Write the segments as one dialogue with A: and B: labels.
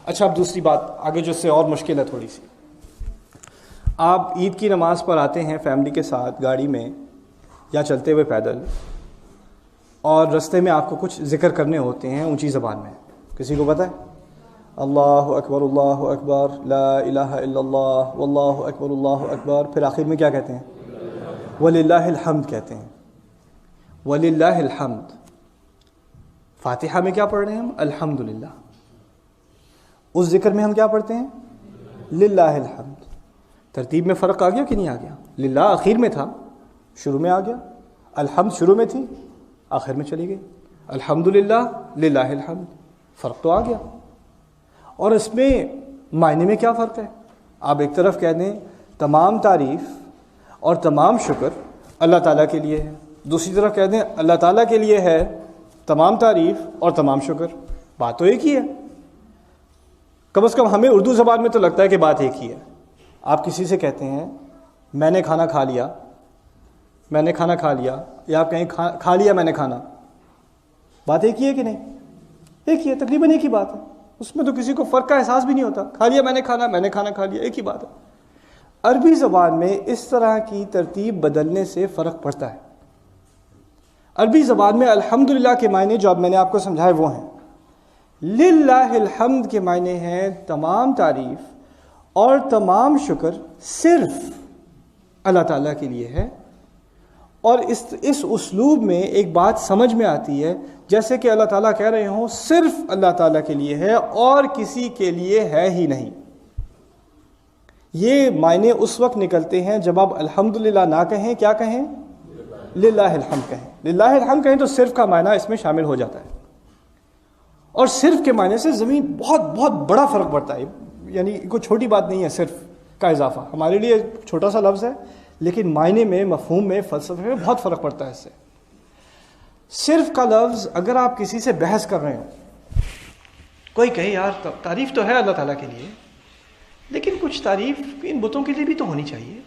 A: اچھا اب دوسری بات آگے جو سے اور مشکل ہے تھوڑی سی. آپ عید کی نماز پر آتے ہیں فیملی کے ساتھ گاڑی میں یا چلتے ہوئے پیدل, اور رستے میں آپ کو کچھ ذکر کرنے ہوتے ہیں اونچی زبان میں. کسی کو پتہ ہے؟ اللہ اکبر لا الہ الا اللہ واللہ اکبر اللہ اکبر, پھر آخر میں کیا کہتے ہیں؟ وللہ الحمد کہتے ہیں. وللہ الحمد. فاتحہ میں کیا پڑھ رہے ہیں ہم؟ الحمدللہ. اس ذکر میں ہم کیا پڑھتے ہیں؟ للہ الحمد. ترتیب میں فرق آ گیا کہ نہیں آ گیا؟ للہ آخر میں تھا, شروع میں آ گیا. الحمد شروع میں تھی, آخر میں چلی گئی. الحمدللہ للہ الحمد, فرق تو آ گیا. اور اس میں معنی میں کیا فرق ہے؟ آپ ایک طرف کہہ دیں تمام تعریف اور تمام شکر اللہ تعالیٰ کے لیے ہے, دوسری طرف کہہ دیں اللہ تعالیٰ کے لیے ہے تمام تعریف اور تمام شکر. بات تو ایک ہی ہے. کم از کم ہمیں اردو زبان میں تو لگتا ہے کہ بات ایک ہی ہے. آپ کسی سے کہتے ہیں میں نے کھانا کھا لیا, میں نے کھانا کھا لیا, یا آپ کہیں کھا لیا میں نے کھانا, بات ایک ہی ہے کہ نہیں؟ ایک ہی ہے, تقریباً ایک ہی بات ہے. اس میں تو کسی کو فرق کا احساس بھی نہیں ہوتا. کھا لیا میں نے کھانا کھا لیا, ایک ہی بات ہے. عربی زبان میں اس طرح کی ترتیب بدلنے سے فرق پڑتا ہے. عربی زبان میں الحمدللہ کے معنی جو اب میں نے آپ کو سمجھائے وہ ہیں. للہ الحمد کے معنی ہیں تمام تعریف اور تمام شکر صرف اللہ تعالیٰ کے لیے ہے. اور اس اسلوب میں ایک بات سمجھ میں آتی ہے جیسے کہ اللہ تعالیٰ کہہ رہے ہوں صرف اللہ تعالیٰ کے لیے ہے اور کسی کے لیے ہے ہی نہیں. یہ معنی اس وقت نکلتے ہیں جب آپ الحمدللہ نہ کہیں, کیا کہیں؟ للہ الحمد کہیں. للہ الحمد کہیں تو صرف کا معنی اس میں شامل ہو جاتا ہے. اور صرف کے معنی سے زمین بہت بہت بڑا فرق پڑتا ہے. یعنی کوئی چھوٹی بات نہیں ہے صرف کا اضافہ. ہمارے لیے چھوٹا سا لفظ ہے لیکن معنی میں, مفہوم میں, فلسفے میں بہت فرق پڑتا ہے اس سے. صرف کا لفظ اگر آپ کسی سے بحث کر رہے ہو, کوئی کہے یار تعریف تو ہے اللہ تعالیٰ کے لیے لیکن کچھ تعریف ان بتوں کے لیے بھی تو ہونی چاہیے,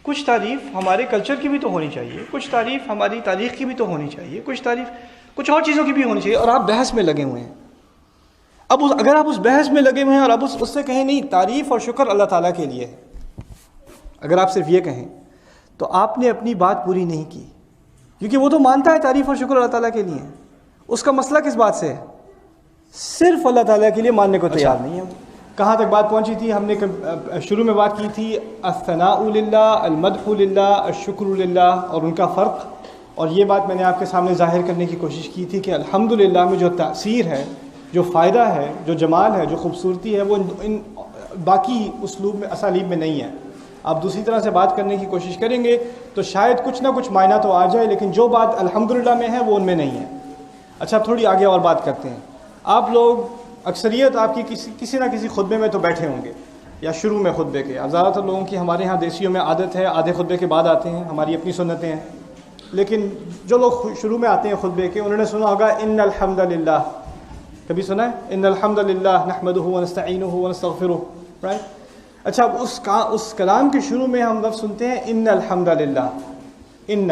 A: کچھ تعریف ہمارے کلچر کی بھی تو ہونی چاہیے, کچھ تعریف ہماری تاریخ کی بھی تو ہونی چاہیے, کچھ تعریف کچھ اور چیزوں کی بھی ہونی چاہیے, اور آپ بحث میں لگے ہوئے ہیں. اب اگر آپ اس بحث میں لگے ہوئے ہیں اور اب اس سے کہیں نہیں تعریف اور شکر اللہ تعالیٰ کے لیے ہے, اگر آپ صرف یہ کہیں تو آپ نے اپنی بات پوری نہیں کی, کیونکہ وہ تو مانتا ہے تعریف اور شکر اللہ تعالیٰ کے لیے. اس کا مسئلہ کس بات سے ہے؟ صرف اللہ تعالیٰ کے لیے ماننے کو تیار نہیں ہے. کہاں تک بات پہنچی تھی؟ ہم نے شروع میں بات کی تھی الثناء للہ, المدح للہ, الشکر للہ اور ان کا فرق. اور یہ بات میں نے آپ کے سامنے ظاہر کرنے کی کوشش کی تھی کہ الحمدللہ میں جو تاثیر ہے, جو فائدہ ہے, جو جمال ہے, جو خوبصورتی ہے, وہ ان باقی اسلوب میں, اسالیب میں نہیں ہے. آپ دوسری طرح سے بات کرنے کی کوشش کریں گے تو شاید کچھ نہ کچھ معنی تو آ جائے, لیکن جو بات الحمدللہ میں ہے وہ ان میں نہیں ہے. اچھا تھوڑی آگے اور بات کرتے ہیں. آپ لوگ اکثریت آپ کی کسی نہ کسی خطبے میں تو بیٹھے ہوں گے یا شروع میں خطبے کے. زیادہ تر لوگوں کی ہمارے ہاں دیسیوں میں عادت ہے آدھے خطبے کے بعد آتے ہیں, ہماری اپنی سنتیں ہیں. لیکن جو لوگ شروع میں آتے ہیں خطبے کے, انہوں نے سنا ہوگا ان الحمدللہ. کبھی سنا ہے ان الحمدللہ نحمدہ ونستعینہ ونستغفرہ, رائٹ؟ اچھا اس کلام کے شروع میں ہم لفظ سنتے ہیں ان الحمدللہ, ان,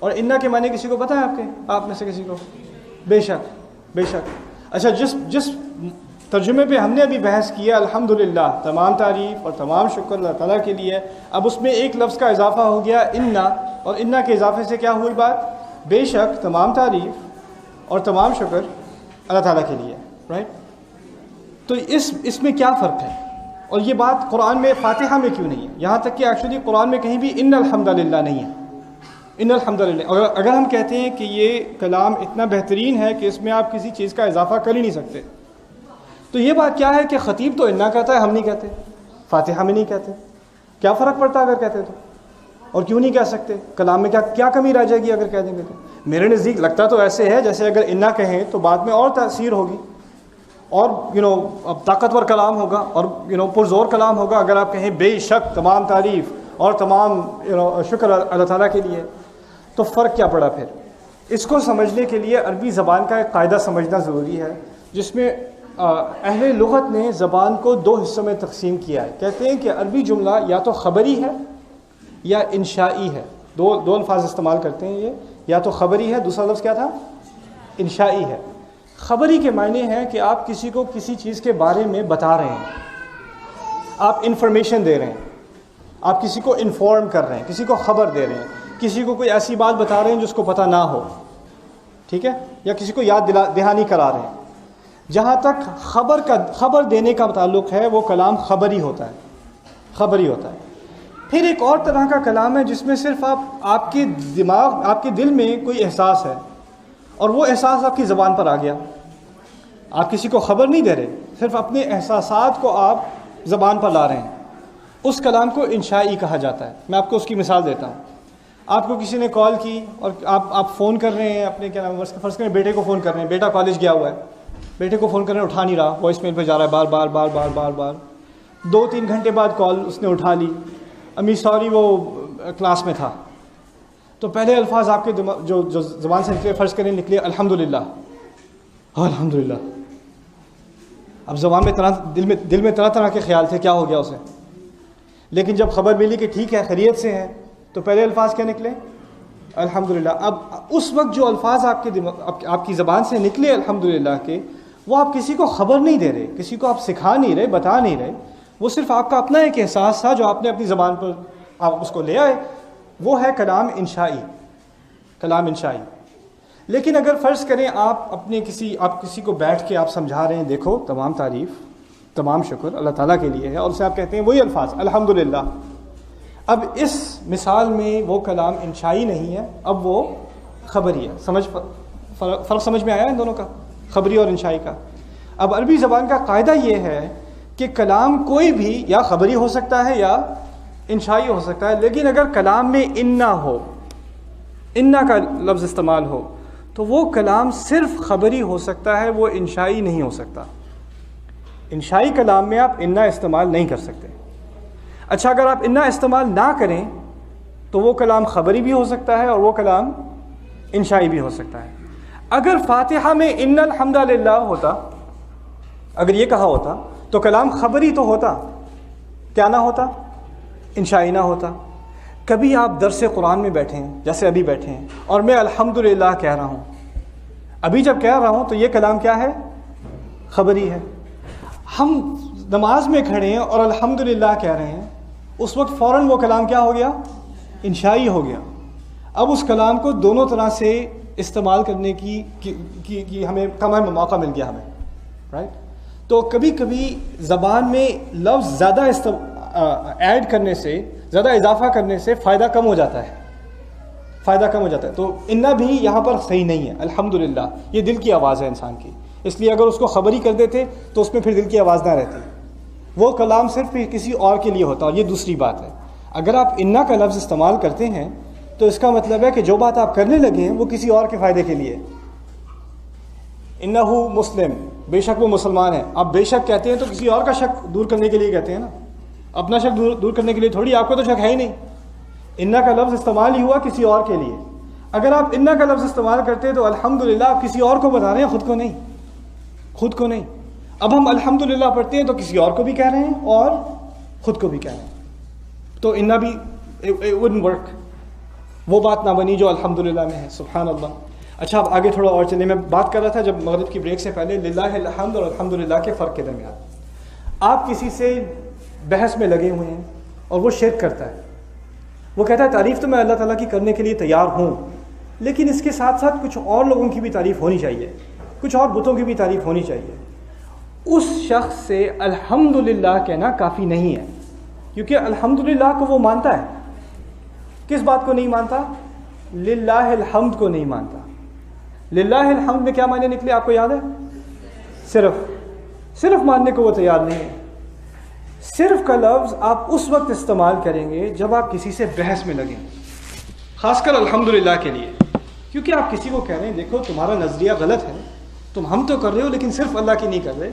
A: اور ان کے معنی کسی کو پتہ ہے آپ میں سے کسی کو؟ بے شک. اچھا جس ترجمے پہ ہم نے ابھی بحث کیا الحمدللہ تمام تعریف اور تمام شکر اللہ تعالیٰ کے لیے, اب اس میں ایک لفظ کا اضافہ ہو گیا ان, اور ان کے اضافے سے کیا ہوئی بات؟ بے شک تمام تعریف اور تمام شکر اللہ تعالیٰ کے لیے, رائٹ؟ تو اس میں کیا فرق ہے؟ اور یہ بات قرآن میں فاتحہ میں کیوں نہیں ہے؟ یہاں تک کہ ایکچولی قرآن میں کہیں بھی ان الحمدللہ نہیں ہے. ان الحمدللہ اگر ہم کہتے ہیں کہ یہ کلام اتنا بہترین ہے کہ اس میں آپ کسی چیز کا اضافہ کر ہی نہیں سکتے, تو یہ بات کیا ہے کہ خطیب تو انا کہتا ہے, ہم نہیں کہتے, فاتحہ میں نہیں کہتے. کیا فرق پڑتا اگر کہتے تو؟ اور کیوں نہیں کہہ سکتے؟ کلام میں کیا کمی رہ جائے گی اگر کہہ دیں گے تو؟ میرے نزدیک لگتا تو ایسے ہے جیسے اگر انا کہیں تو بعد میں اور تاثیر ہوگی اور اب طاقتور کلام ہوگا اور پرزور کلام ہوگا اگر آپ کہیں بے شک تمام تعریف اور تمام شکر اللہ تعالیٰ کے لیے. تو فرق کیا پڑا پھر؟ اس کو سمجھنے کے لیے عربی زبان کا ایک قاعدہ سمجھنا ضروری ہے, جس میں اہل لغت نے زبان کو دو حصوں میں تقسیم کیا ہے. کہتے ہیں کہ عربی جملہ یا تو خبری ہے یا انشائی ہے. دو الفاظ استعمال کرتے ہیں یہ, یا تو خبری ہے, دوسرا لفظ کیا تھا؟ انشائی ہے. خبری کے معنی ہیں کہ آپ کسی کو کسی چیز کے بارے میں بتا رہے ہیں، آپ انفارمیشن دے رہے ہیں، آپ کسی کو انفارم کر رہے ہیں، کسی کو خبر دے رہے ہیں، کسی کو کوئی ایسی بات بتا رہے ہیں جس کو پتہ نہ ہو، ٹھیک ہے، یا کسی کو یاد دہانی کرا رہے ہیں۔ جہاں تک خبر دینے کا تعلق ہے وہ کلام خبری ہوتا ہے، خبری ہوتا ہے۔ پھر ایک اور طرح کا کلام ہے جس میں صرف آپ کے دماغ، آپ کے دل میں کوئی احساس ہے اور وہ احساس آپ کی زبان پر آ گیا، آپ کسی کو خبر نہیں دے رہے، صرف اپنے احساسات کو آپ زبان پر لا رہے ہیں، اس کلام کو انشائی کہا جاتا ہے۔ میں آپ کو اس کی مثال دیتا ہوں۔ آپ کو کسی نے کال کی اور آپ فون کر رہے ہیں اپنے کیا نام فرض کریں بیٹے کو فون کر رہے ہیں، بیٹا کالج گیا ہوا ہے، بیٹے کو فون کر رہے ہیں، اٹھا نہیں رہا، وائس میل پہ جا رہا ہے بار بار بار بار بار بار 2-3 گھنٹے بعد کال اس نے اٹھا لی، امی سوری وہ کلاس میں تھا، تو پہلے الفاظ آپ کے جو زبان سے نکلے، فرض کریں نکلے الحمدللہ، الحمدللہ۔ اب زبان میں دل میں طرح طرح کے خیال تھے، کیا ہو گیا اسے، لیکن جب خبر ملی کہ ٹھیک ہے خیریت سے ہے تو پہلے الفاظ کیا نکلے، الحمدللہ۔ اب اس وقت جو الفاظ آپ کی زبان سے نکلے الحمدللہ کے، وہ آپ کسی کو خبر نہیں دے رہے، کسی کو آپ سکھا نہیں رہے، بتا نہیں رہے، وہ صرف آپ کا اپنا ایک احساس تھا جو آپ نے اپنی زبان پر آپ اس کو لے آئے، وہ ہے کلام انشائی، کلام انشائی۔ لیکن اگر فرض کریں آپ کسی کو بیٹھ کے آپ سمجھا رہے ہیں، دیکھو تمام تعریف، تمام شکر اللہ تعالیٰ کے لیے ہے، اور اسے آپ کہتے ہیں وہی الفاظ الحمدللہ، اب اس مثال میں وہ کلام انشائی نہیں ہے، اب وہ خبری ہے۔ فرق سمجھ میں آیا ان دونوں کا، خبری اور انشائی کا؟ اب عربی زبان کا قاعدہ یہ ہے کہ کلام کوئی بھی یا خبری ہو سکتا ہے یا انشائی ہو سکتا ہے، لیکن اگر کلام میں انا ہو، انا کا لفظ استعمال ہو، تو وہ کلام صرف خبری ہو سکتا ہے، وہ انشائی نہیں ہو سکتا۔ انشائی کلام میں آپ انا استعمال نہیں کر سکتے۔ اچھا، اگر آپ انا استعمال نہ کریں تو وہ کلام خبری بھی ہو سکتا ہے اور وہ کلام انشائی بھی ہو سکتا ہے۔ اگر فاتحہ میں ان الحمد للہ ہوتا، اگر یہ کہا ہوتا تو کلام خبری تو ہوتا، کیا نہ ہوتا، انشائی نہ ہوتا۔ کبھی آپ درس قرآن میں بیٹھے ہیں، جیسے ابھی بیٹھے ہیں، اور میں الحمدللہ کہہ رہا ہوں، ابھی جب کہہ رہا ہوں تو یہ کلام کیا ہے، خبری ہے۔ ہم نماز میں کھڑے ہیں اور الحمدللہ کہہ رہے ہیں، اس وقت فوراً وہ کلام کیا ہو گیا، انشائی ہو گیا۔ اب اس کلام کو دونوں طرح سے استعمال کرنے کی ہمیں موقع مل گیا ہمیں، رائٹ؟ تو کبھی کبھی زبان میں لفظ زیادہ ایڈ کرنے سے، زیادہ اضافہ کرنے سے فائدہ کم ہو جاتا ہے، فائدہ کم ہو جاتا ہے۔ تو انا بھی یہاں پر صحیح نہیں ہے، الحمدللہ یہ دل کی آواز ہے انسان کی، اس لیے اگر اس کو خبری کر دیتے تو اس میں پھر دل کی آواز نہ رہتی، وہ کلام صرف کسی اور کے لیے ہوتا۔ اور یہ دوسری بات ہے، اگر آپ انا کا لفظ استعمال کرتے ہیں تو اس کا مطلب ہے کہ جو بات آپ کرنے لگے ہیں وہ کسی اور کے فائدے کے لیے۔ انہ مسلم، بے شک وہ مسلمان ہے، آپ بے شک کہتے ہیں تو کسی اور کا شک دور کرنے کے لیے کہتے ہیں نا، اپنا شک دور کرنے کے لیے تھوڑی، آپ کو تو شک ہے ہی نہیں۔ انا کا لفظ استعمال ہی ہوا کسی اور کے لیے۔ اگر آپ انا کا لفظ استعمال کرتے تو الحمدللہ آپ کسی اور کو بتا رہے ہیں، خود کو نہیں، خود کو نہیں۔ اب ہم الحمدللہ پڑھتے ہیں تو کسی اور کو بھی کہہ رہے ہیں اور خود کو بھی کہہ رہے ہیں، تو انا بھی it wouldn't work، وہ بات نہ بنی جو الحمدللہ میں ہے، سبحان اللہ۔ اچھا، اب آگے تھوڑا اور چلیں، میں بات کر رہا تھا جب مغرب کی بریک سے پہلے للہ الحمد اور الحمدللہ کے فرق کے درمیان۔ آپ کسی سے بحث میں لگے ہوئے ہیں اور وہ شرک کرتا ہے، وہ کہتا ہے تعریف تو میں اللہ تعالیٰ کی کرنے کے لیے تیار ہوں، لیکن اس کے ساتھ ساتھ کچھ اور لوگوں کی بھی تعریف ہونی چاہیے، کچھ اور بتوں کی بھی تعریف ہونی چاہیے۔ اس شخص سے الحمدللہ کہنا کافی نہیں ہے، کیونکہ الحمدللہ کو وہ مانتا ہے، کس بات کو نہیں مانتا، للہ الحمد کو نہیں مانتا۔ للہ الحمد میں کیا معنی نکلے آپ کو یاد ہے، صرف ماننے کو وہ تیار نہیں ہے۔ صرف کا لفظ آپ اس وقت استعمال کریں گے جب آپ کسی سے بحث میں لگیں، خاص کر الحمدللہ کے لیے، کیونکہ آپ کسی کو کہہ رہے ہیں دیکھو تمہارا نظریہ غلط ہے، ہم تو کر رہے ہو لیکن صرف اللہ کی نہیں کر رہے،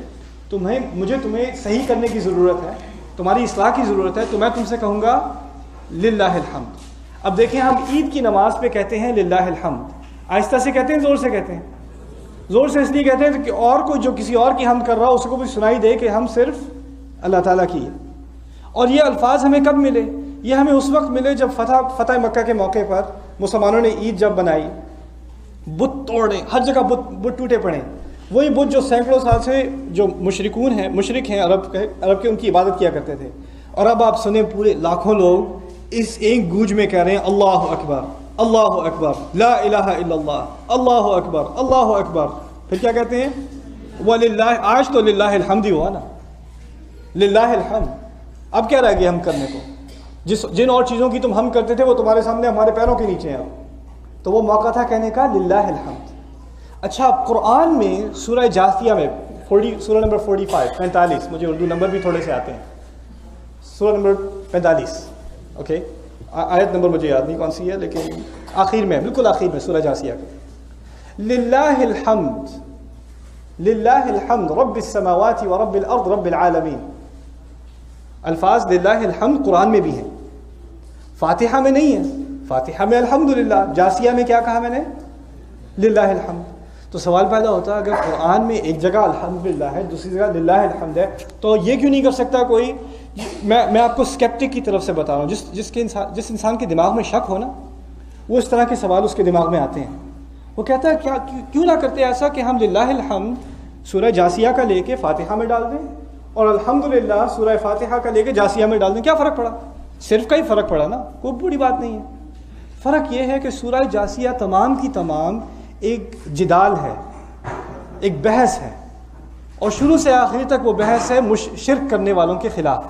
A: مجھے تمہیں صحیح کرنے کی ضرورت ہے، تمہاری اصلاح کی ضرورت ہے، تو میں تم سے کہوں گا للہ الحمد۔ اب دیکھیں، ہم عید کی نماز پہ کہتے ہیں للہ الحمد، آہستہ سے کہتے ہیں زور سے کہتے ہیں؟ زور سے اس لیے کہتے ہیں کہ اور کوئی جو کسی اور کی حمد کر رہا ہو اس کو بھی سنائی دے کہ ہم صرف اللہ تعالیٰ کی ہے۔ اور یہ الفاظ ہمیں کب ملے؟ یہ ہمیں اس وقت ملے جب فتح مکہ کے موقع پر مسلمانوں نے عید جب بنائی، بت توڑے، ہر جگہ بت ٹوٹے پڑے، وہی بت جو سینکڑوں سال سے جو مشرک ہیں عرب کے ان کی عبادت کیا کرتے تھے. اور اب آپ سنیں پورے لاکھوں لوگ اس ایک گونج میں کہہ رہے ہیں اللہ اکبر اللہ اکبر لا الہ الا اللہ اللہ اکبر اللہ اکبر. پھر کیا کہتے ہیں وَلِلَّهِ. آج تو للہ الحمد ہوا نا, للہ الحمد. اب کیا رہ گیا ہم کرنے کو؟ جن اور چیزوں کی تم ہم کرتے تھے وہ تمہارے سامنے ہمارے پیروں کے نیچے ہیں اب. تو وہ موقع تھا کہنے کا للہ الحمد. اچھا قرآن میں سورہ جاثیہ میں سورہ نمبر 45 مجھے اردو نمبر بھی تھوڑے سے آتے ہیں. سورہ نمبر 45 اوکے, آیت نمبر مجھے یاد نہیں کون سی ہے, لیکن آخر میں بالکل آخر میں سورہ جاثیہ کے للہ الحمد للہ الحمد رب السماوات و رب الارض رب العالمین. الفاظ للہ الحمد قرآن میں بھی ہیں, فاتحہ میں نہیں ہے. فاتحہ میں الحمدللہ, جاثیہ میں کیا کہا میں نے للہ الحمد. تو سوال پیدا ہوتا ہے اگر قرآن میں ایک جگہ الحمدللہ ہے دوسری جگہ للہ الحمد ہے تو یہ کیوں نہیں کر سکتا کوئی؟ میں آپ کو سکیپٹک کی طرف سے بتا رہا ہوں, جس انسان کے دماغ میں شک ہو نا, وہ اس طرح کے سوال اس کے دماغ میں آتے ہیں. وہ کہتا ہے کیوں نہ کرتے ایسا کہ ہم للہ الحمد سورہ جاثیہ کا لے کے فاتحہ میں ڈال دیں اور الحمدللہ سورہ فاتحہ کا لے کے جاثیہ میں ڈال دیں. کیا فرق پڑا؟ صرف کا ہی فرق پڑا نا, کوئی بڑی بات نہیں ہے. فرق یہ ہے کہ سورہ جاثیہ تمام کی تمام ایک جدال ہے, ایک بحث ہے, اور شروع سے آخری تک وہ بحث ہے شرک کرنے والوں کے خلاف.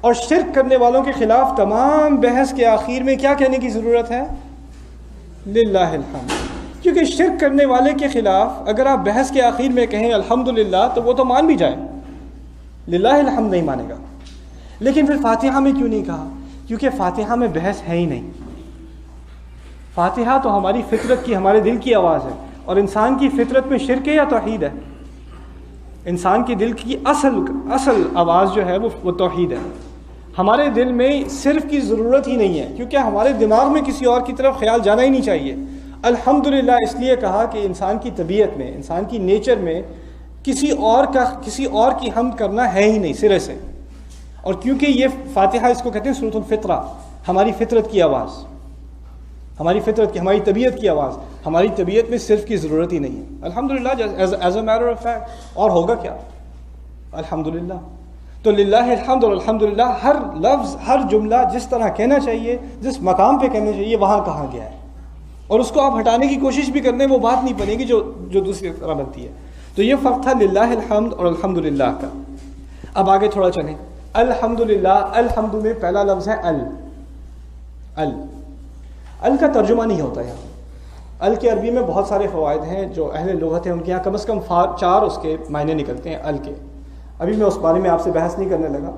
A: اور شرک کرنے والوں کے خلاف تمام بحث کے آخر میں کیا کہنے کی ضرورت ہے؟ للہ الحمد. کیونکہ شرک کرنے والے کے خلاف اگر آپ بحث کے آخر میں کہیں الحمدللہ تو وہ تو مان بھی جائے, للہ الحمد نہیں مانے گا. لیکن پھر فاتحہ میں کیوں نہیں کہا؟ کیونکہ فاتحہ میں بحث ہے ہی نہیں. فاتحہ تو ہماری فطرت کی, ہمارے دل کی آواز ہے, اور انسان کی فطرت میں شرک ہے یا توحید ہے؟ انسان کے دل کی اصل آواز جو ہے وہ توحید ہے. ہمارے دل میں صرف کی ضرورت ہی نہیں ہے, کیونکہ ہمارے دماغ میں کسی اور کی طرف خیال جانا ہی نہیں چاہیے. الحمدللہ اس لیے کہا کہ انسان کی طبیعت میں, انسان کی نیچر میں کسی اور کی حمد کرنا ہے ہی نہیں سرے سے. اور کیونکہ یہ فاتحہ اس کو کہتے ہیں سورۃ الفطرہ, ہماری فطرت کی آواز, ہماری فطرت کی, ہماری طبیعت کی آواز. ہماری طبیعت میں صرف کی ضرورت ہی نہیں ہے. الحمدللہ as a matter of fact. اور ہوگا کیا؟ الحمدللہ. تو للہ الحمد اور الحمدللہ ہر لفظ ہر جملہ جس طرح کہنا چاہیے, جس مقام پہ کہنا چاہیے وہاں کہا گیا ہے. اور اس کو آپ ہٹانے کی کوشش بھی کرنے وہ بات نہیں بنے گی جو دوسری طرح بنتی ہے. تو یہ فرق تھا للہ الحمد اور الحمدللہ کا. اب آگے تھوڑا چلیں. الحمدللہ, الحمد میں پہلا لفظ ہے ال کا ترجمہ نہیں ہوتا ہے. ال کے عربی میں بہت سارے فوائد ہیں, جو اہل لغت ہیں ان کے یہاں کم از کم 4 اس کے معنی نکلتے ہیں ال کے. ابھی میں اس بارے میں آپ سے بحث نہیں کرنے لگا,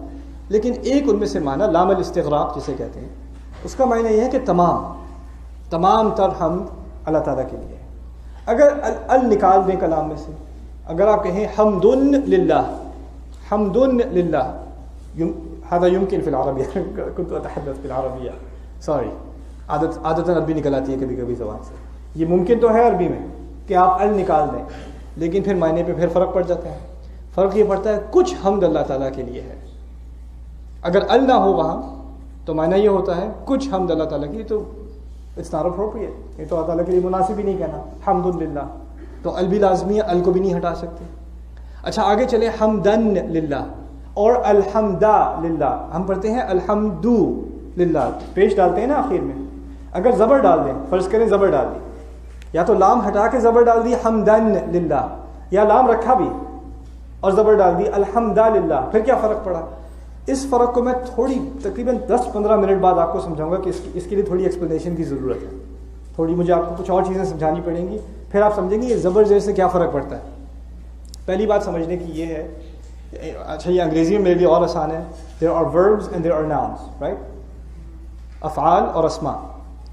A: لیکن ایک ان میں سے معنی لام الاستغراق جسے کہتے ہیں, اس کا معنی یہ ہے کہ تمام تر حمد اللہ تعالیٰ کے لیے. اگر ال نکال دیں کلام میں سے, اگر آپ کہیں حمدن للہ, حمدن للہ, هذا يمكن في العربية كنت أتحدث في العربية سوری, عادتاً عربی نکل آتی ہے کبھی کبھی زبان سے. یہ ممکن تو ہے عربی میں کہ آپ ال نکال دیں, لیکن پھر معنی پہ پھر فرق پڑ جاتا ہے. فرق یہ پڑتا ہے کچھ حمد اللہ تعالیٰ کے لیے ہے. اگر ال نہ ہو وہاں تو معنی یہ ہوتا ہے کچھ حمد اللہ تعالیٰ کے لیے, تو اٹس ناٹ اپروپریٹ, یہ تو اللہ تعالیٰ کے لیے مناسب ہی نہیں کہنا حمدللہ. تو ال بھی لازمی ہے, ال کو بھی نہیں ہٹا سکتے. اچھا آگے چلے حمدن للہ اور الحمدہ للہ. ہم پڑھتے ہیں الحمدو للہ, پیش ڈالتے ہیں نا آخر میں. اگر زبر ڈال دیں, فرض کریں زبر ڈال دی, یا تو لام ہٹا کے زبر ڈال دی حمدن للہ, یا لام رکھا بھی اور زبر ڈال دی الحمدہ للہ, پھر کیا فرق پڑا؟ اس فرق کو میں تقریباً 10-15 منٹ بعد آپ کو سمجھاؤں گا کہ اس کے لیے تھوڑی ایکسپلینیشن کی ضرورت ہے. تھوڑی مجھے آپ کو کچھ اور چیزیں سمجھانی پڑیں گی, پھر آپ سمجھیں گے یہ زبر زیر سے کیا فرق پڑتا ہے. پہلی بات سمجھنے کی یہ ہے, اچھا یہ انگریزی میں میرے لیے اور آسان ہے. there are verbs and there are nouns, right? افعال اور اسماء.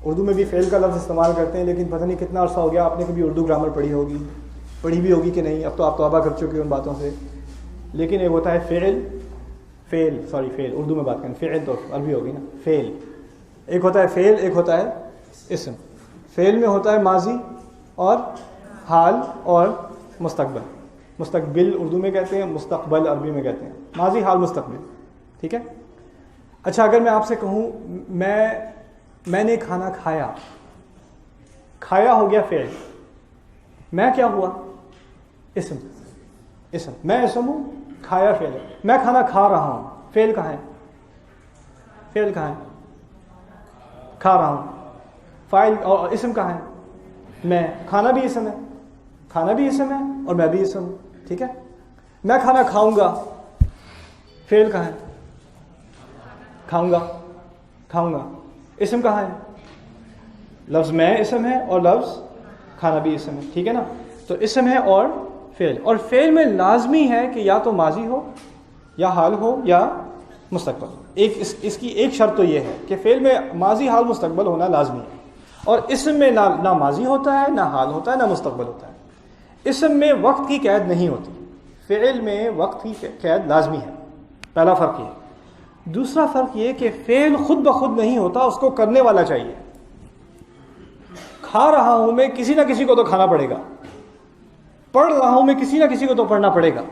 A: اردو میں بھی فعل کا لفظ استعمال کرتے ہیں, لیکن پتہ نہیں کتنا عرصہ ہو گیا آپ نے کبھی اردو گرامر پڑھی بھی ہوگی کہ نہیں, اب تو آپ توبہ کر چکے ان باتوں سے. لیکن ایک ہوتا ہے فعل, اردو میں بات کریں, فعل تو عربی ہوگی نا, فعل. ایک ہوتا ہے فعل, ایک ہوتا ہے اسم. فعل میں ہوتا ہے ماضی اور حال اور مستقبل. مستقبل اردو میں کہتے ہیں, مستقبل عربی میں کہتے ہیں. ماضی حال مستقبل, ٹھیک ہے. اچھا اگر میں آپ سے کہوں میں نے کھانا کھایا ہو گیا فعل, میں کیا ہوا؟ اسم میں اسم ہوں، کھایا فعل ہے. میں کھانا کھا رہا ہوں، فعل کہاں ہے؟ فعل کہاں ہے؟ کھا رہا ہوں. فاعل اور اسم کہاں ہے؟ میں. کھانا بھی اسم ہے، کھانا بھی اسم ہے اور میں بھی اسم ہوں. ٹھیک ہے. میں کھانا کھاؤں گا، فعل کہاں ہے؟ کھاؤں گا. کھاؤں گا. اسم کہاں ہے؟ لفظ میں اسم ہے اور لفظ کھانا بھی اسم ہے. ٹھیک ہے نا. تو اسم ہے اور فعل، اور فعل میں لازمی ہے کہ یا تو ماضی ہو یا حال ہو یا مستقبل. اس کی ایک شرط تو یہ ہے کہ فعل میں ماضی حال مستقبل ہونا لازمی ہے، اور اسم میں نہ ماضی ہوتا ہے، نہ حال ہوتا ہے، نہ مستقبل ہوتا ہے. اسم میں وقت کی قید نہیں ہوتی، فعل میں وقت کی قید لازمی ہے. پہلا فرق یہ. دوسرا فرق یہ کہ فعل خود بخود نہیں ہوتا، اس کو کرنے والا چاہیے. کھا رہا ہوں میں، کسی نہ کسی کو تو کھانا پڑے گا. پڑھ رہا ہوں میں، کسی نہ کسی کو تو پڑھنا پڑے گا.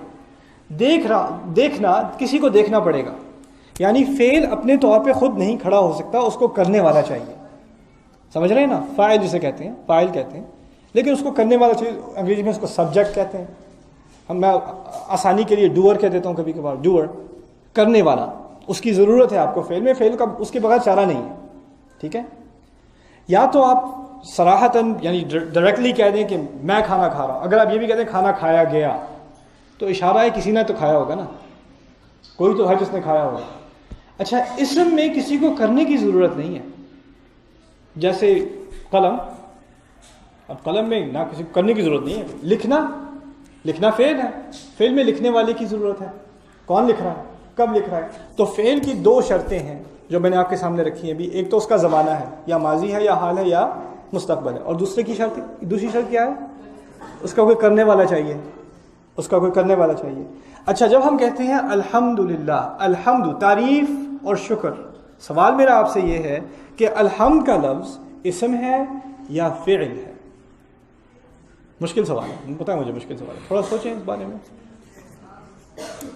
A: دیکھنا کسی کو دیکھنا پڑے گا. یعنی فعل اپنے طور پہ خود نہیں کھڑا ہو سکتا، اس کو کرنے والا چاہیے. سمجھ رہے ہیں نا. فاعل جسے کہتے ہیں، فاعل کہتے ہیں، لیکن اس کو کرنے والا چاہیے. انگریزی میں اس کو سبجیکٹ کہتے ہیں. میں آسانی کے لیے ڈوئر کہہ دیتا ہوں کبھی کبھار. ڈوئر، کرنے والا. اس کی ضرورت ہے آپ کو فعل میں، فعل کا اس کے بغیر چارہ نہیں ہے. ٹھیک ہے. یا تو آپ صراحتاً یعنی ڈائریکٹلی کہہ دیں کہ میں کھانا کھا رہا ہوں. اگر آپ یہ بھی کہتے ہیں کھانا کھایا گیا، تو اشارہ ہے کسی نے تو کھایا ہوگا نا، کوئی تو ہے جس نے کھایا ہوگا. اچھا، اسم میں کسی کو کرنے کی ضرورت نہیں ہے. جیسے قلم، اب قلم میں نہ کسی کو کرنے کی ضرورت نہیں ہے. لکھنا فعل ہے، فعل میں لکھنے والے کی ضرورت ہے. کون لکھ رہا ہے، کب لکھ رہا ہے. تو فعل کی دو شرطیں ہیں جو میں نے آپ کے سامنے رکھی ہیں بھی. ایک تو اس کا زمانہ ہے، یا ماضی ہے یا حال ہے یا مستقبل ہے. اور دوسری شرط کیا ہے؟ اس کا کوئی کرنے والا چاہیے. اس کا کوئی کرنے والا چاہیے. اچھا، جب ہم کہتے ہیں الحمدللہ، الحمد تعریف اور شکر، سوال میرا آپ سے یہ ہے کہ الحمد کا لفظ اسم ہے یا فعل ہے؟ مشکل سوال ہے، پتہ ہے مجھے مشکل سوال ہے، تھوڑا سوچیں اس بارے میں.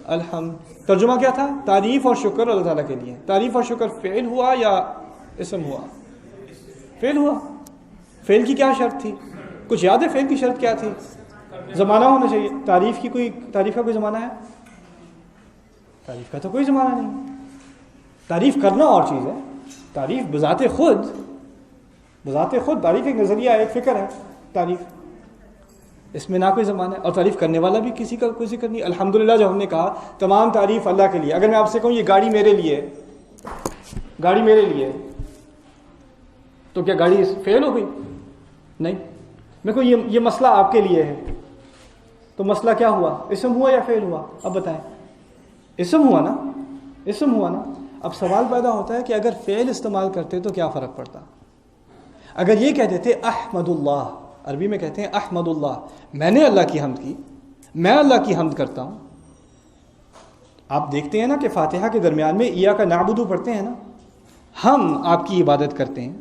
A: الحمد ترجمہ کیا تھا؟ تعریف اور شکر اللہ تعالیٰ کے لیے. تعریف اور شکر فعل ہوا یا اسم ہوا؟ فعل ہوا. فعل کی کیا شرط تھی؟ کچھ یاد ہے فعل کی شرط کیا تھی؟ زمانہ ہونا چاہیے. تعریف کا کوئی زمانہ ہے؟ تعریف کا تو کوئی زمانہ نہیں. تعریف کرنا اور چیز ہے. تعریف بذات خود تعریف ایک نظریہ ہے، ایک فکر ہے. تعریف اس میں نہ کوئی زمانہ ہے، اور تعریف کرنے والا بھی کسی کا کوئی ذکر نہیں. الحمدللہ جو ہم نے کہا تمام تعریف اللہ کے لیے. اگر میں آپ سے کہوں یہ گاڑی میرے لیے تو کیا گاڑی فعل ہو گئی؟ نہیں. میں کہوں یہ مسئلہ آپ کے لیے ہے، تو مسئلہ کیا ہوا؟ اسم ہوا یا فعل ہوا؟ اب بتائیں. اسم ہوا نا. اب سوال پیدا ہوتا ہے کہ اگر فعل استعمال کرتے تو کیا فرق پڑتا؟ اگر یہ کہہ دیتے احمد اللہ، عربی میں کہتے ہیں احمد اللہ، میں نے اللہ کی حمد کی، میں اللہ کی حمد کرتا ہوں. آپ دیکھتے ہیں نا کہ فاتحہ کے درمیان میں ایاک نعبد پڑھتے ہیں نا. ہم آپ کی عبادت کرتے ہیں،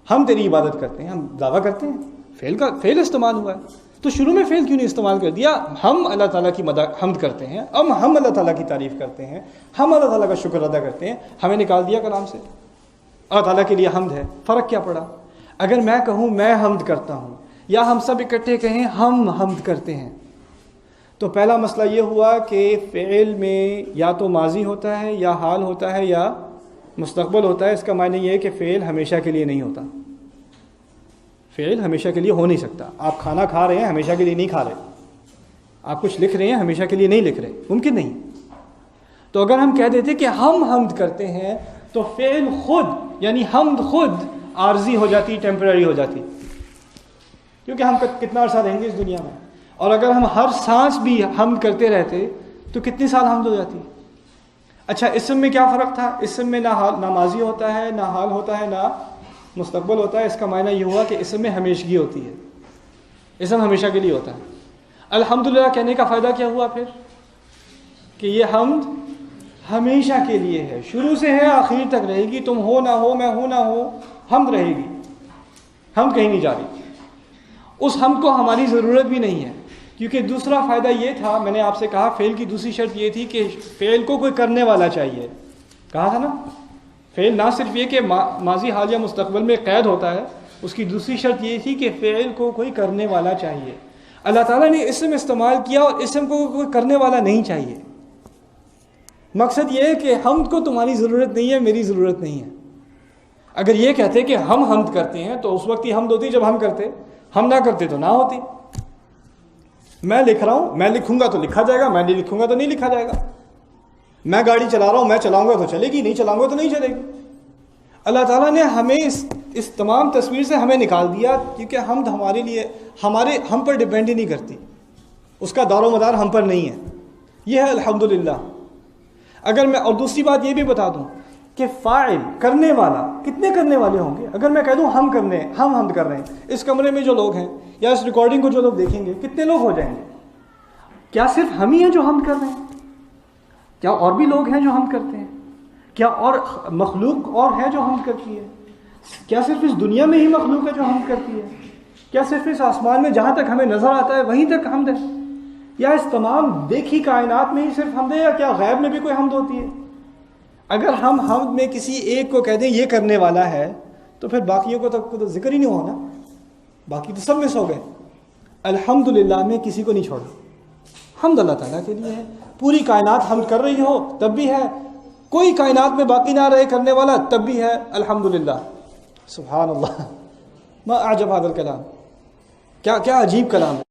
A: ہم تیری عبادت کرتے ہیں، ہم دعویٰ کرتے ہیں. فعل استعمال ہوا ہے، تو شروع میں فعل کیوں نہیں استعمال کر دیا؟ ہم اللہ تعالیٰ کی حمد کرتے ہیں، ہم اللہ تعالیٰ کی تعریف کرتے ہیں، ہم اللہ تعالیٰ کا شکر ادا کرتے ہیں. ہمیں نکال دیا کلام سے. اللہ تعالیٰ کے لیے حمد ہے. فرق کیا پڑا؟ اگر میں کہوں میں حمد کرتا ہوں، یا ہم سب اکٹھے کہیں ہم حمد کرتے ہیں، تو پہلا مسئلہ یہ ہوا کہ فعل میں یا تو ماضی ہوتا ہے یا حال ہوتا ہے یا مستقبل ہوتا ہے. اس کا معنی یہ ہے کہ فعل ہمیشہ کے لیے نہیں ہوتا. فعل ہمیشہ کے لیے ہو نہیں سکتا. آپ کھانا کھا رہے ہیں، ہمیشہ کے لیے نہیں کھا رہے. آپ کچھ لکھ رہے ہیں، ہمیشہ کے لیے نہیں لکھ رہے. ممکن نہیں. تو اگر ہم کہہ دیتے کہ ہم حمد کرتے ہیں، تو فعل خود یعنی حمد خود عارضی ہو جاتی، ٹیمپرری ہو جاتی. کیونکہ ہم کتنا عرصہ رہیں گے اس دنیا میں، اور اگر ہم ہر سانس بھی حمد کرتے رہتے تو کتنی سال حمد ہو جاتی. اچھا، اسم میں کیا فرق تھا؟ اسم میں نہ ماضی ہوتا ہے، نہ حال ہوتا ہے، نہ مستقبل ہوتا ہے. اس کا معنی یہ ہوا کہ اسم میں ہمیشگی ہوتی ہے. اسم ہمیشہ کے لیے ہوتا ہے. الحمدللہ کہنے کا فائدہ کیا ہوا پھر؟ کہ یہ حمد ہمیشہ کے لیے ہے، شروع سے ہے آخر تک رہے گی. تم ہو نہ ہو، میں ہوں نہ ہو، حمد رہے گی. حمد کہیں نہیں جا رہی. اس حمد کو ہماری ضرورت بھی نہیں ہے. کیونکہ دوسرا فائدہ یہ تھا، میں نے آپ سے کہا فعل کی دوسری شرط یہ تھی کہ فعل کو کوئی کرنے والا چاہیے. کہا تھا نا، فعل نہ صرف یہ کہ ماضی حال یا مستقبل میں قید ہوتا ہے، اس کی دوسری شرط یہ تھی کہ فعل کو کوئی کرنے والا چاہیے. اللہ تعالیٰ نے اسم استعمال کیا اور اسم کو کوئی کرنے والا نہیں چاہیے. مقصد یہ ہے کہ حمد کو تمہاری ضرورت نہیں ہے، میری ضرورت نہیں ہے. اگر یہ کہتے کہ ہم حمد کرتے ہیں تو اس وقت ہی حمد ہوتی جب ہم کرتے، ہم نہ کرتے تو نہ ہوتی. میں لکھ رہا ہوں، میں لکھوں گا تو لکھا جائے گا، میں نہیں لکھوں گا تو نہیں لکھا جائے گا. میں گاڑی چلا رہا ہوں، میں چلاؤں گا تو چلے گی، نہیں چلاؤں گا تو نہیں چلے گی. اللہ تعالیٰ نے ہمیں اس تمام تصویر سے ہمیں نکال دیا، کیونکہ حمد ہمارے لیے ہم پر ڈیپینڈ ہی نہیں کرتی، اس کا دار و مدار ہم پر نہیں ہے. یہ ہے الحمدللہ. اگر میں اور دوسری بات یہ بھی بتا دوں کہ فاعل کرنے والا کتنے کرنے والے ہوں گے. اگر میں کہہ دوں ہم حمد کر رہے ہیں، اس کمرے میں جو لوگ ہیں یا اس ریکارڈنگ کو جو لوگ دیکھیں گے کتنے لوگ ہو جائیں گے؟ کیا صرف ہم ہی ہیں جو حمد کر رہے ہیں؟ کیا اور بھی لوگ ہیں جو حمد کرتے ہیں؟ کیا اور مخلوق اور ہے جو حمد کرتی ہے؟ کیا صرف اس دنیا میں ہی مخلوق ہے جو حمد کرتی ہے؟ کیا صرف اس آسمان میں جہاں تک ہمیں نظر آتا ہے وہیں تک حمد ہے؟ یا اس تمام دیکھی کائنات میں ہی صرف حمد ہے، یا کیا غیب میں بھی کوئی حمد ہوتی ہے؟ اگر ہم حمد میں کسی ایک کو کہہ دیں یہ کرنے والا ہے تو پھر باقیوں کو تو ذکر ہی نہیں ہونا، باقی تو سب میں سو گئے. الحمدللہ میں کسی کو نہیں چھوڑا. حمد اللہ تعالیٰ کے لیے ہے. پوری کائنات حمد کر رہی ہو تب بھی ہے، کوئی کائنات میں باقی نہ رہے کرنے والا تب بھی ہے الحمدللہ. سبحان اللہ، ما اعجب هذا الکلام، کیا عجیب کلام ہے.